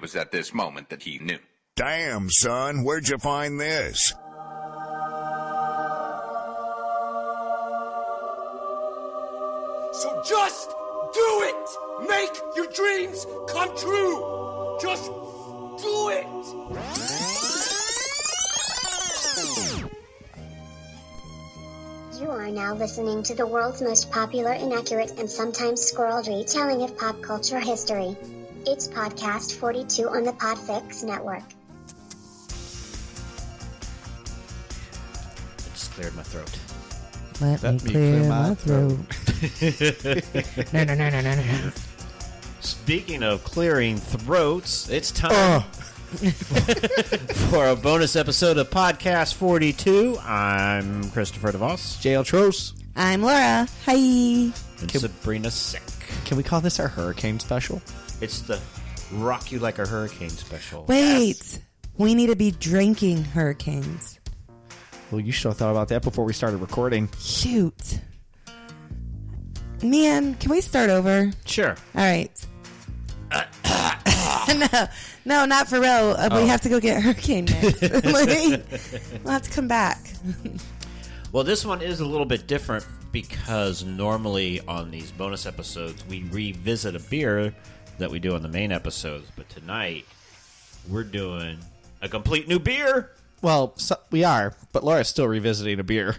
was at this moment that he knew. Damn, son, where'd you find this? So just do it! Make your dreams come true! Just do it! You are now listening to the world's most popular, inaccurate, and sometimes squirrel retelling of pop culture history. It's Podcast 42 on the Podfix Network. I just cleared my throat. Let me clear my throat. No. Speaking of clearing throats, it's time for a bonus episode of Podcast 42. I'm Christopher DeVos. JL Tros. I'm Laura. Hi. And Sabrina Sick. Can we call this our hurricane special? It's the Rock You Like a Hurricane special. Wait. Yes. We need to be drinking hurricanes. Well, you should have thought about that before we started recording. Shoot. Man, can we start over? Sure. All right. No, not for real. We have to go get hurricane mix. We'll have to come back. Well, this one is a little bit different because normally on these bonus episodes, we revisit a beer that we do on the main episodes. But tonight, we're doing a complete new beer. Well, we are, but Laura's still revisiting a beer.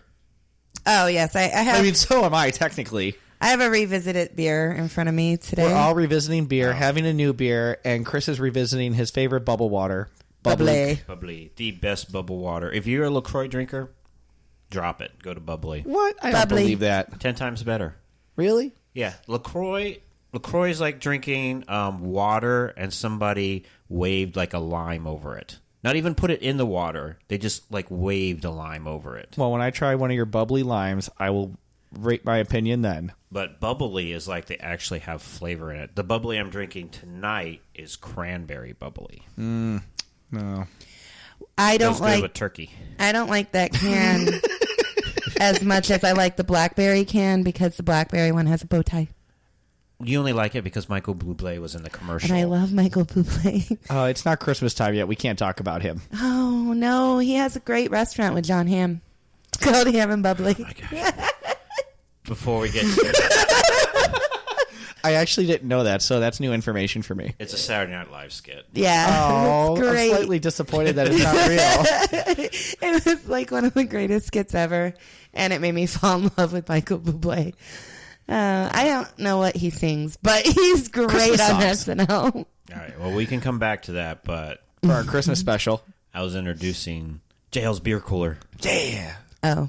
Oh, yes. I have. I mean, so am I, technically. I have a revisited beer in front of me today. We're all revisiting beer, having a new beer, and Chris is revisiting his favorite bubble water. Bubbly. Bubbly. The best bubble water. If you're a LaCroix drinker, drop it. Go to Bubbly. What? I Bubbly. don't believe that. 10 times better. Really? Yeah. LaCroix is like drinking water and somebody waved like a lime over it. Not even put it in the water. They just like waved a lime over it. Well, when I try one of your bubbly limes, I will rate my opinion then. But Bubbly is like they actually have flavor in it. The Bubbly I'm drinking tonight is cranberry Bubbly. No. I don't Goes good like with turkey. I don't like that can as much as I like the blackberry can because the blackberry one has a bow tie. You only like it because Michael Bublé was in the commercial. And I love Michael Bublé. Oh, it's not Christmas time yet. We can't talk about him. Oh, no. He has a great restaurant with John Hamm. It's called Ham and Bubbly. Oh my gosh. Before we get to I actually didn't know that, so that's new information for me. it's a Saturday Night Live skit. Yeah. Oh, it's great. I'm slightly disappointed that it's not real. It was like one of the greatest skits ever, and it made me fall in love with Michael Bublé. I don't know what he sings, but he's great Christmas on songs. SNL. All right, well, we can come back to that, but For our Christmas special. I was introducing JL's Beer Cooler. Yeah. Oh.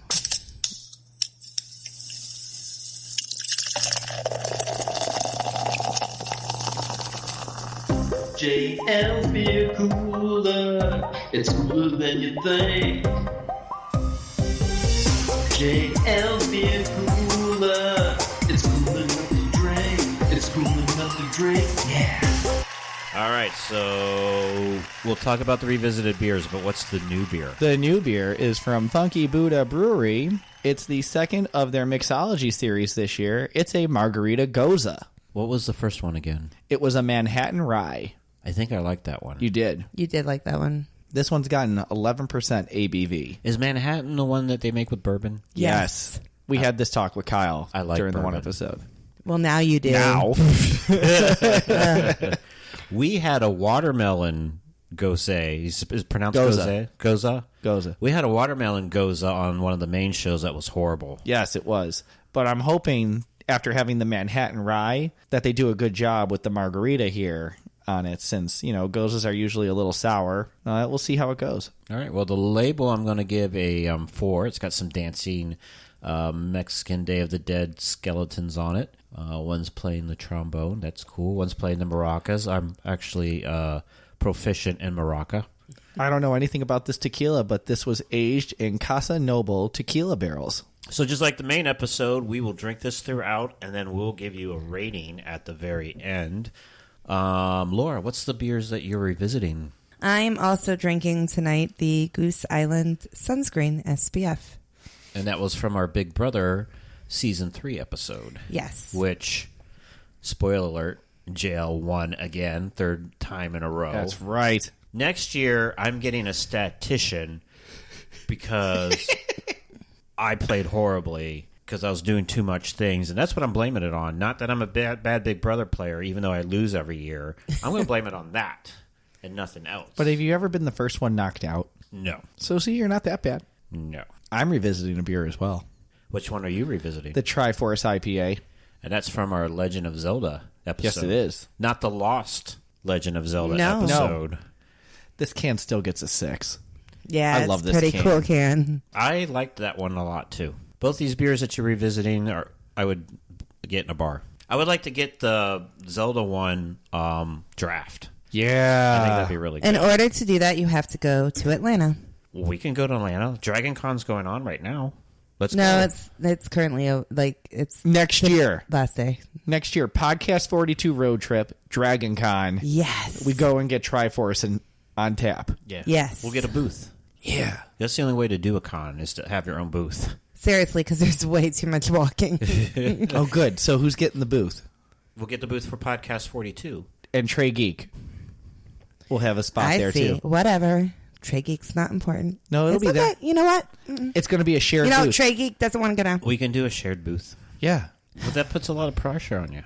JL's Beer Cooler, it's cooler than you think. JL's Beer Cooler, it's cool enough to drink. It's cool enough to drink, yeah. All right, so we'll talk about the revisited beers, but what's the new beer? The new beer is from Funky Buddha Brewery. It's the second of their mixology series this year. It's a Margarita Gose. What was the first one again? It was a Manhattan Rye. I think I liked that one. You did. You did like that one. This one's gotten 11% ABV. Is Manhattan the one that they make with bourbon? Yes. We had this talk with Kyle I like during the one bourbon. episode. Well, now you do. Now. We had a watermelon Gose. Is pronounced Gose. Gose? Gose. We had a watermelon Gose on one of the main shows that was horrible. Yes, it was. But I'm hoping after having the Manhattan Rye that they do a good job with the Margarita here on it since, Goses are usually a little sour. We'll see how it goes. All right. Well, the label I'm going to give a 4. It's got some dancing Mexican Day of the Dead skeletons on it. One's playing the trombone. That's cool. One's playing the maracas. I'm actually proficient in maraca. I don't know anything about this tequila, but this was aged in Casa Noble tequila barrels. So just like the main episode, we will drink this throughout, and then we'll give you a rating at the very end. Laura, what's the beers that you're revisiting? I'm also drinking tonight the Goose Island Sunscreen SPF. And that was from our Big Brother Season 3 episode. Yes. Which, spoiler alert, JL1 again, third time in a row. That's right. Next year, I'm getting a statistician because I played horribly because I was doing too much things, and that's what I'm blaming it on. Not that I'm a bad Big Brother player, even though I lose every year. I'm going to blame it on that and nothing else. But have you ever been the first one knocked out? No. So, see, you're not that bad. No. I'm revisiting a beer as well. Which one are you revisiting? The Triforce IPA. And that's from our Legend of Zelda episode. Yes, it is. Not the Lost Legend of Zelda No. episode. This can still gets a 6. Yeah, I love it's this pretty can. cool can. I liked that one a lot, too. Both these beers that you're revisiting, I would get in a bar. I would like to get the Zelda one draft. Yeah. I think that'd be really good. In order to do that, you have to go to Atlanta. Well, we can go to Atlanta. Dragon Con's going on right now. Let's No, go. it's currently it's Next year. last day. Next year, Podcast 42 road trip, Dragon Con. Yes, We go and get Triforce on tap. Yeah. Yes. We'll get a booth. Yeah. That's the only way to do a con is to have your own booth. seriously, because there's way too much walking. Oh, good. So who's getting the booth? We'll get the booth for Podcast 42. And Trey Geek. We'll have a spot I there, see. too. Whatever. Trey Geek's not important. No, it'll It's be okay. there. You know what? Mm-mm. It's going to be a shared You know, booth. Trey Geek doesn't want to go down. We can do a shared booth. Yeah. But that puts a lot of pressure on you.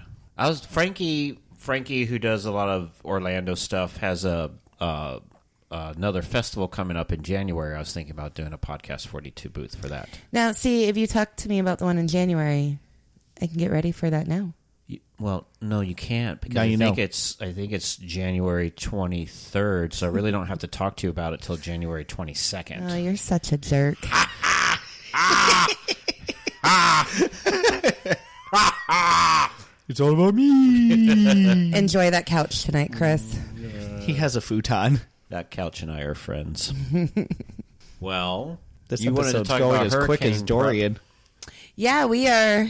Frankie, who does a lot of Orlando stuff, has another festival coming up in January. I was thinking about doing a Podcast 42 booth for that. Now, see, if you talk to me about the one in January, I can get ready for that now. Well, no, you can't because Now you know. I think it's January 23rd, so I really don't have to talk to you about it till January 22nd. Oh, you're such a jerk. It's all about me. Enjoy that couch tonight, Chris. He has a futon. That couch and I are friends. Well, This you wanted to episode's talk going about as quick as hurricane Dorian. Yeah, we are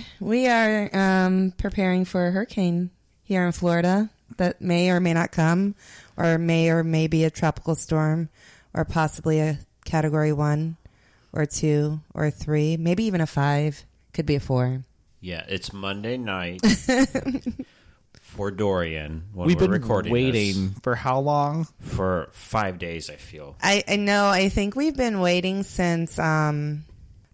preparing for a hurricane here in Florida that may or may not come, or may be a tropical storm, or possibly a Category 1 or 2 or 3, maybe even a 5, could be a 4. Yeah, it's Monday night for Dorian when We've we're been recording waiting for how long? this. For 5 days, I feel. I know. I think we've been waiting since the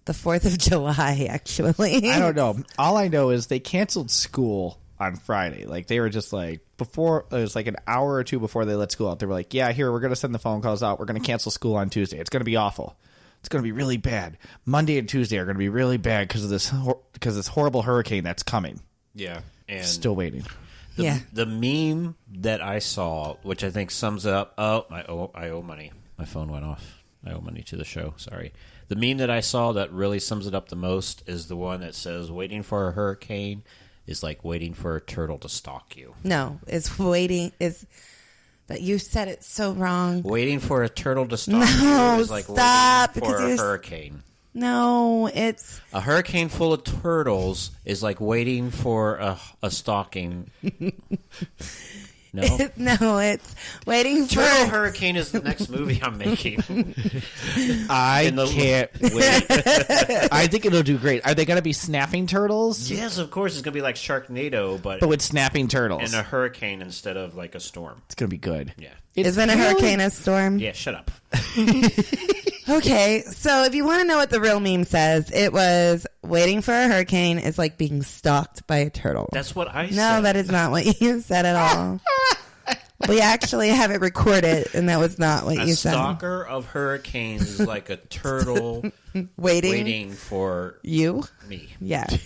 4th of July, actually. I don't know. All I know is they canceled school on Friday. Like, they were just like, before, it was like an hour or two before they let school out. They were like, yeah, here, we're going to send the phone calls out. We're going to cancel school on Tuesday. It's going to be awful. It's going to be really bad. Monday and Tuesday are going to be really bad because of this horrible hurricane that's coming. Yeah. And Still waiting. the meme that I saw, which I think sums it up. Oh, I owe money. My phone went off. I owe money to the show. Sorry. The meme that I saw that really sums it up the most is the one that says, waiting for a hurricane is like waiting for a turtle to stalk you. No, it's waiting. That you said it so wrong. Waiting for a turtle to stalk No, you is like stop, waiting for because a you're- hurricane. No, it's A hurricane full of turtles is like waiting for a stalking. No? no, it's waiting for. Turtle Hurricane is the next movie I'm making. I In the- can't wait. I think it'll do great. Are they going to be snapping turtles? Yes, of course. It's going to be like Sharknado, but But with snapping turtles. in a hurricane instead of like a storm. It's going to be good. Yeah. Isn't a hurricane a storm? Yeah, shut up. Okay, so if you want to know what the real meme says, it was waiting for a hurricane is like being stalked by a turtle. That's what I said. No, that is not what you said at all. We actually have it recorded, and that was not what A you said. stalker of hurricanes is like a turtle waiting for You? me. Yes.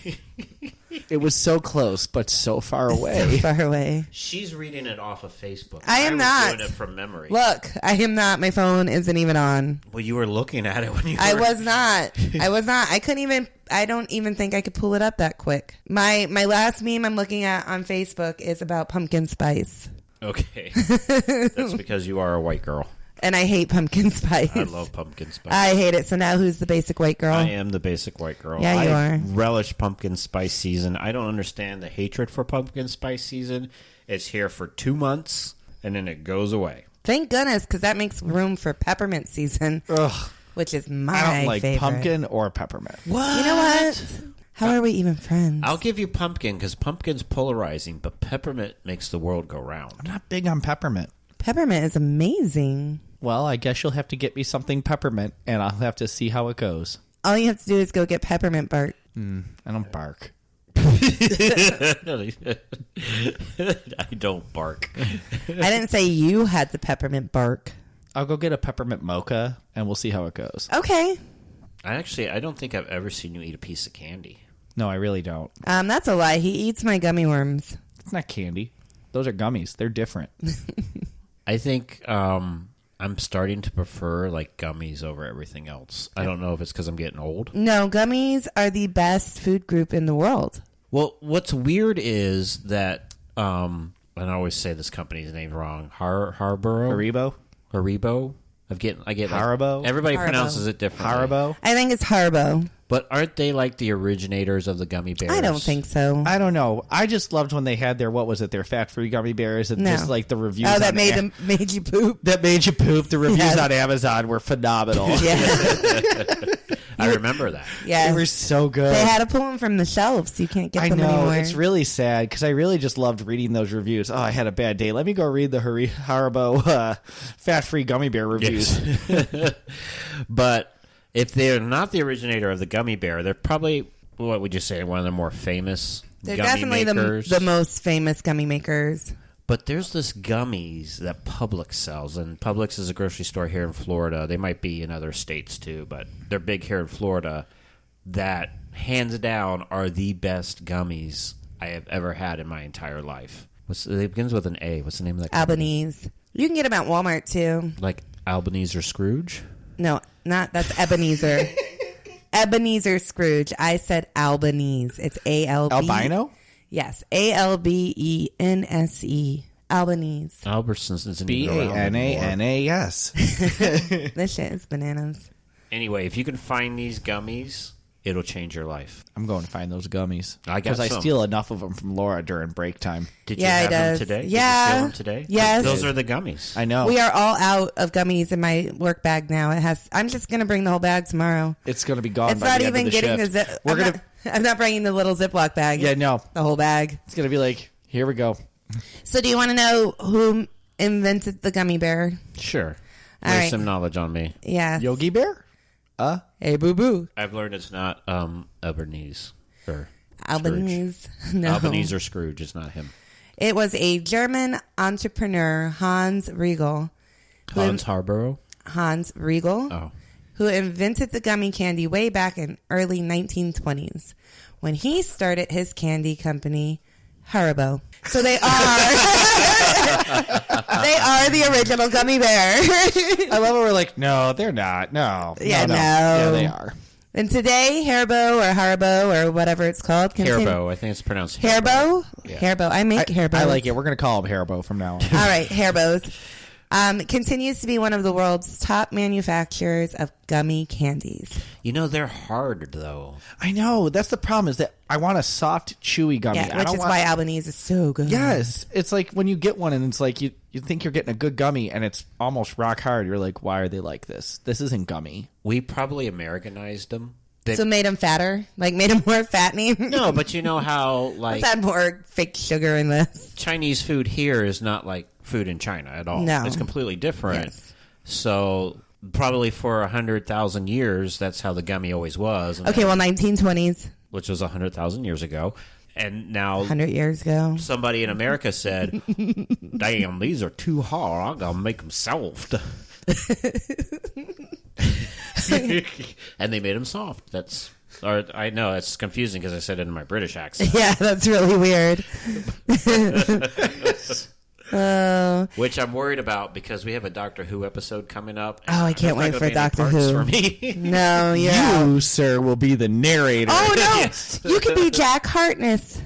It was so close, but so far So away. far away. She's reading it off of Facebook. I am was not. doing it from memory. Look, I am not. My phone isn't even on. Well, you were looking at it when you were... I was not. I couldn't even. I don't even think I could pull it up that quick. My last meme I'm looking at on Facebook is about pumpkin spice. Okay. That's because you are a white girl. And I hate pumpkin spice. I love pumpkin spice. I hate it. So now who's the basic white girl? I am the basic white girl. Yeah, you I are. relish pumpkin spice season. I don't understand the hatred for pumpkin spice season. It's here for 2 months, and then it goes away. Thank goodness, because that makes room for peppermint season, Ugh. which is my I don't like favorite. pumpkin or peppermint. What? You know what? How are we even friends? I'll give you pumpkin because pumpkin's polarizing, but peppermint makes the world go round. I'm not big on peppermint. Peppermint is amazing. Well, I guess you'll have to get me something peppermint, and I'll have to see how it goes. All you have to do is go get peppermint bark. I don't bark. I don't bark. I didn't say you had the peppermint bark. I'll go get a peppermint mocha, and we'll see how it goes. Okay. I don't think I've ever seen you eat a piece of candy. No, I really don't. That's a lie. He eats my gummy worms. It's not candy. Those are gummies. They're different. I think I'm starting to prefer like gummies over everything else. I don't know if it's because I'm getting old. No, gummies are the best food group in the world. Well, what's weird is that, and I always say this company's name wrong, Haribo? Haribo? I get Haribo? Everybody Haribo. pronounces it differently. Haribo? I think it's Haribo. But aren't they like the originators of the gummy bears? I don't think so. I don't know. I just loved when they had their, their fat-free gummy bears, and No. just like the reviews. Oh, that on made you poop. That made you poop. The reviews Yes. on Amazon were phenomenal. Yeah. I remember that. Yes. They were so good. They had to pull them from the shelves. You can't get I them know. anymore. It's really sad because I really just loved reading those reviews. Oh, I had a bad day. Let me go read the Haribo fat-free gummy bear reviews. But if they're not the originator of the gummy bear, they're probably, what would you say, one of the more famous They're gummy definitely makers. the most famous gummy makers. But there's this gummies that Publix sells, and Publix is a grocery store here in Florida. They might be in other states too, but they're big here in Florida. That, hands down, are the best gummies I have ever had in my entire life. It begins with an A. What's the name of that company? Albanese. You can get them at Walmart too. Like Albanese or Scrooge? No, that's Ebenezer. Ebenezer Scrooge. I said Albanese. It's A-L-B. Albino? Yes, Albanese. Albanese. Albertsons isn't even around anymore. Bananas. This shit is bananas. Anyway, if you can find these gummies, it'll change your life. I'm going to find those gummies. I got Because I some. steal enough of them from Laura during break time. Did Yeah, you he have them does. today? Yeah. Did you steal them today? Yes. Those are the gummies. I know. We are all out of gummies in my work bag now. I'm just gonna bring the whole bag tomorrow. It's going to be gone It's by not the end even of the getting shift. the zip. We're gonna. I'm not bringing the little Ziploc bag. Yeah, It's no. the whole bag. It's going to be like, here we go. So, do you want to know who invented the gummy bear? Sure. All There's right. some knowledge on me. Yeah. Yogi Bear? Hey, boo boo. I've learned it's not Albanese or Albanese. Scrooge. No. Albanese or Scrooge. It's not him. It was a German entrepreneur, Hans Riegel. Hans Harborough. Hans Riegel. Oh. Who invented the gummy candy way back in early 1920s when he started his candy company, Haribo. So they are the original gummy bear. I love it. We're like, no, they're not. No. Yeah, no. Yeah, they are. And today, Haribo or whatever it's called. Haribo. I think it's pronounced Haribo? Yeah. Haribo. I make Haribo. I like it. We're going to call them Haribo from now on. All right, Haribos. Continues to be one of the world's top manufacturers of gummy candies. You know, they're hard, though. I know. That's the problem is that I want a soft, chewy gummy. Yeah, I which don't is want- why Albanese is so good. Yes. It's like when you get one and it's like you think you're getting a good gummy and it's almost rock hard. You're like, why are they like this? This isn't gummy. We probably Americanized them. So made them fatter? Like made them more fattening? No, but you know how, like, Let's add more fake sugar in this. Chinese food here is not like food in China at all. No. It's completely different. Yes. So probably for 100,000 years, that's how the gummy always was. And Okay, well, 1920s, which was 100,000 years ago. And now 100 years ago. somebody in America said, damn, these are too hard. I'm going to make them soft. And they made them soft. I know, it's confusing because I said it in my British accent. Yeah, that's really weird. Which I'm worried about because we have a Doctor Who episode coming up. Oh, I can't wait There's not for gonna be any Doctor parts Who. For me. No, yeah. You, sir, will be the narrator. Oh, no. Yes. You could be Jack Harkness.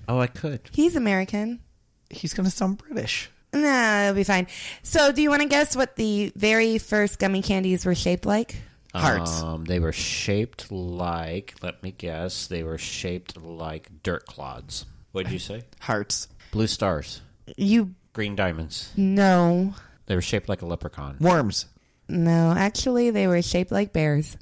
Oh, I could. He's American. He's going to sound British. Nah, it'll be fine. So, do you want to guess what the very first gummy candies were shaped like? Hearts. They were shaped like, let me guess, they were shaped like dirt clods. What did you say? Hearts. Blue stars. Green diamonds. No. They were shaped like a leprechaun. Worms. No, actually, they were shaped like bears.